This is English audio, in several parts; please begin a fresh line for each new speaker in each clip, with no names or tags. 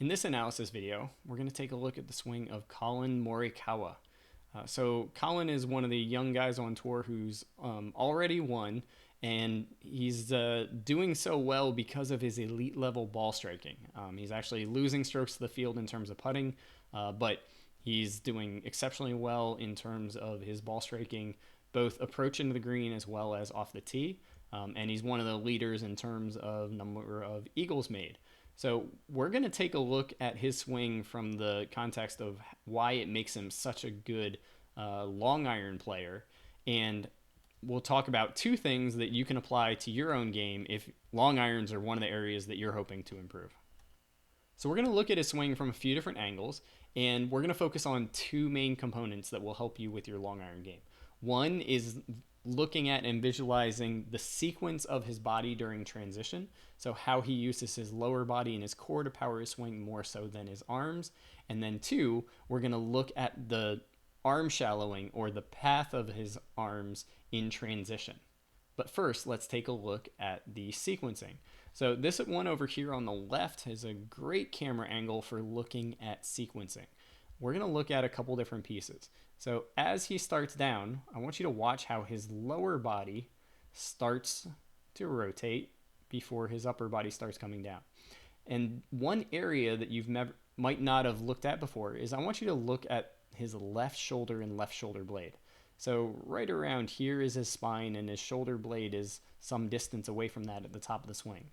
In this analysis video, we're going to take a look at the swing of Collin Morikawa. So Collin is one of the young guys on tour who's already won, and he's doing so well because of his elite level ball striking. He's actually losing strokes to the field in terms of putting, but he's doing exceptionally well in terms of his ball striking, both approaching the green as well as off the tee. And he's one of the leaders in terms of number of eagles made. So we're going to take a look at his swing from the context of why it makes him such a good long iron player. And we'll talk about two things that you can apply to your own game if long irons are one of the areas that you're hoping to improve. So we're going to look at his swing from a few different angles, and we're going to focus on two main components that will help you with your long iron game. One is looking at and visualizing the sequence of his body during transition. So how he uses his lower body and his core to power his swing more so than his arms. And then two, we're going to look at the arm shallowing or the path of his arms in transition. But first, let's take a look at the sequencing. So this one over here on the left is a great camera angle for looking at sequencing. We're going to look at a couple different pieces. So as he starts down, I want you to watch how his lower body starts to rotate before his upper body starts coming down. And one area that you've might not have looked at before is I want you to look at his left shoulder and left shoulder blade. So right around here is his spine, and his shoulder blade is some distance away from that at the top of the swing.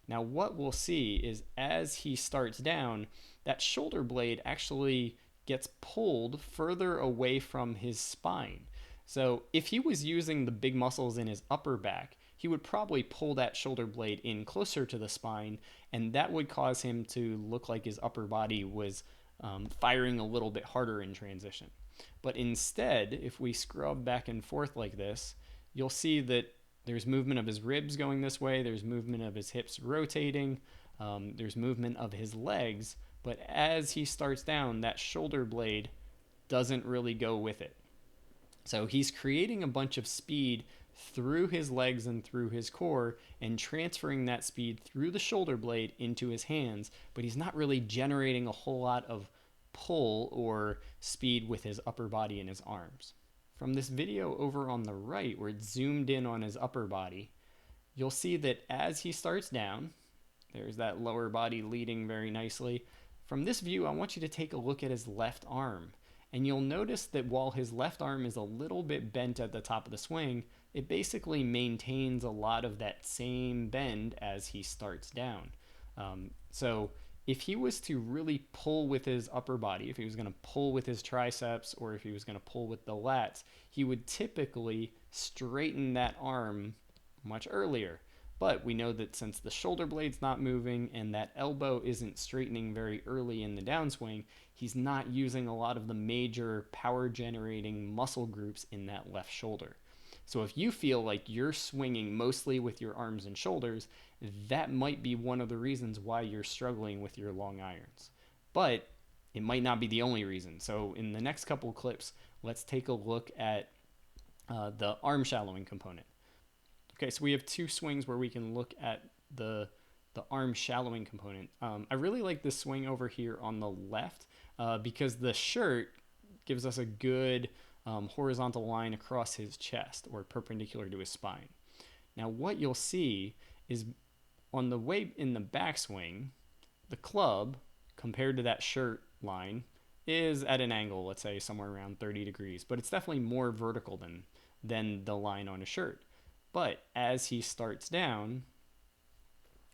Now what we'll see is as he starts down, that shoulder blade actually gets pulled further away from his spine. So if he was using the big muscles in his upper back, he would probably pull that shoulder blade in closer to the spine, and that would cause him to look like his upper body was firing a little bit harder in transition. But instead, if we scrub back and forth like this, you'll see that there's movement of his ribs going this way, there's movement of his hips rotating, there's movement of his legs, but as he starts down, that shoulder blade doesn't really go with it. So he's creating a bunch of speed through his legs and through his core and transferring that speed through the shoulder blade into his hands, but he's not really generating a whole lot of pull or speed with his upper body and his arms. From this video over on the right, where it's zoomed in on his upper body, you'll see that as he starts down, there's that lower body leading very nicely. From this view, I want you to take a look at his left arm. And you'll notice that while his left arm is a little bit bent at the top of the swing, it basically maintains a lot of that same bend as he starts down. So if he was to really pull with his upper body, if he was going to pull with his triceps or if he was going to pull with the lats, he would typically straighten that arm much earlier. But we know that since the shoulder blade's not moving and that elbow isn't straightening very early in the downswing, he's not using a lot of the major power generating muscle groups in that left shoulder. So if you feel like you're swinging mostly with your arms and shoulders, that might be one of the reasons why you're struggling with your long irons. But it might not be the only reason. So in the next couple of clips, let's take a look at the arm shallowing component. Okay, so we have two swings where we can look at the arm shallowing component. I really like this swing over here on the left because the shirt gives us a good horizontal line across his chest or perpendicular to his spine. Now what you'll see is on the way in the backswing, the club compared to that shirt line is at an angle, let's say somewhere around 30 degrees, but it's definitely more vertical than the line on a shirt. But as he starts down,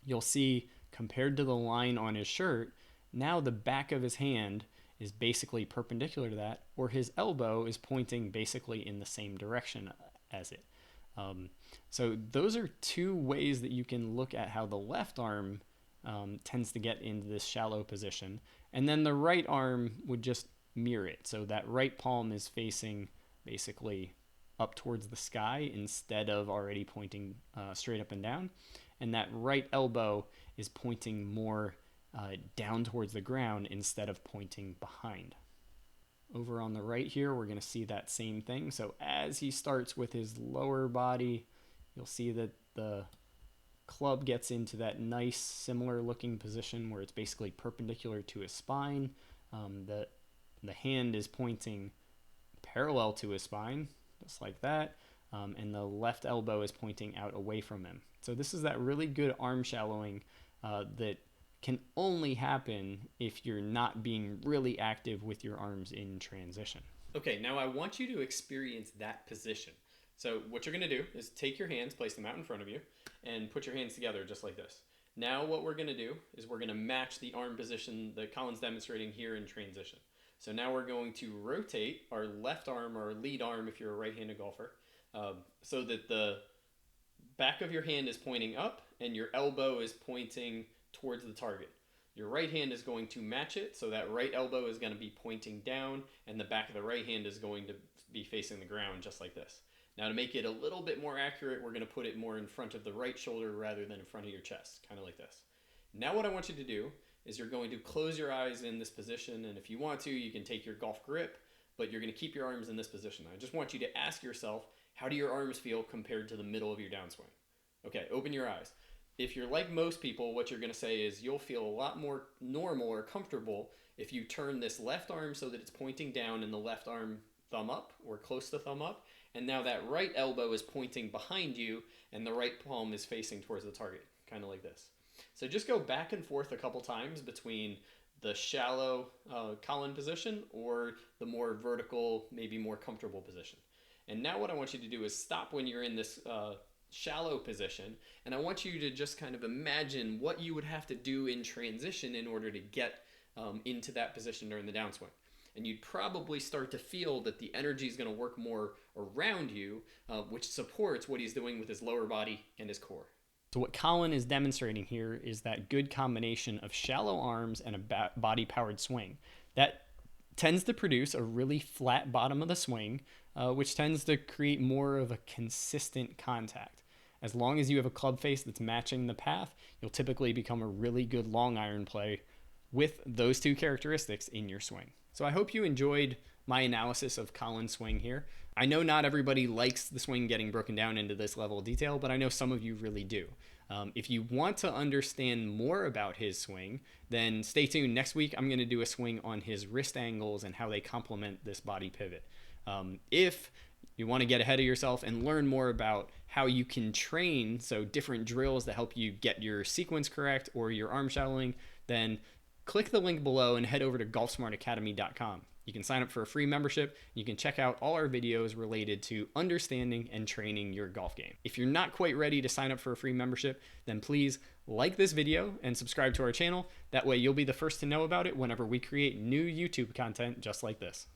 you'll see compared to the line on his shirt, now the back of his hand is basically perpendicular to that, or his elbow is pointing basically in the same direction as it. So those are two ways that you can look at how the left arm tends to get into this shallow position. And then the right arm would just mirror it. So that right palm is facing basically up towards the sky instead of already pointing straight up and down. And that right elbow is pointing more down towards the ground instead of pointing behind. Over on the right here, we're going to see that same thing. So as he starts with his lower body, you'll see that the club gets into that nice similar looking position where it's basically perpendicular to his spine. The hand is pointing parallel to his spine, just like that, and the left elbow is pointing out away from him. So this is that really good arm shallowing that can only happen if you're not being really active with your arms in transition. Okay, now I want you to experience that position. So what you're going to do is take your hands, place them out in front of you, and put your hands together just like this. Now what we're going to do is we're going to match the arm position that Collin's demonstrating here in transition. So now we're going to rotate our left arm, or lead arm if you're a right-handed golfer, so that the back of your hand is pointing up and your elbow is pointing towards the target. Your right hand is going to match it, so that right elbow is going to be pointing down and the back of the right hand is going to be facing the ground just like this. Now to make it a little bit more accurate, we're going to put it more in front of the right shoulder rather than in front of your chest, kind of like this. Now what I want you to do is you're going to close your eyes in this position, and if you want to, you can take your golf grip, but you're going to keep your arms in this position. I just want you to ask yourself, how do your arms feel compared to the middle of your downswing? Okay, open your eyes. If you're like most people, what you're going to say is you'll feel a lot more normal or comfortable if you turn this left arm so that it's pointing down and the left arm thumb up or close to thumb up. And now that right elbow is pointing behind you and the right palm is facing towards the target, kind of like this. So just go back and forth a couple times between the shallow Collin position or the more vertical, maybe more comfortable position. And now what I want you to do is stop when you're in this shallow position, and I want you to just kind of imagine what you would have to do in transition in order to get into that position during the downswing. And you'd probably start to feel that the energy is going to work more around you, which supports what he's doing with his lower body and his core. So what Collin is demonstrating here is that good combination of shallow arms and a body-powered swing. That tends to produce a really flat bottom of the swing, which tends to create more of a consistent contact. As long as you have a club face that's matching the path, you'll typically become a really good long iron play with those two characteristics in your swing. So I hope you enjoyed my analysis of Collin's swing here. I know not everybody likes the swing getting broken down into this level of detail, but I know some of you really do. If you want to understand more about his swing, then stay tuned. Next week, I'm going to do a swing on his wrist angles and how they complement this body pivot. If you want to get ahead of yourself and learn more about how you can train, so different drills that help you get your sequence correct or your arm shallowing, then click the link below and head over to golfsmartacademy.com. You can sign up for a free membership. You can check out all our videos related to understanding and training your golf game. If you're not quite ready to sign up for a free membership, then please like this video and subscribe to our channel. That way you'll be the first to know about it whenever we create new YouTube content just like this.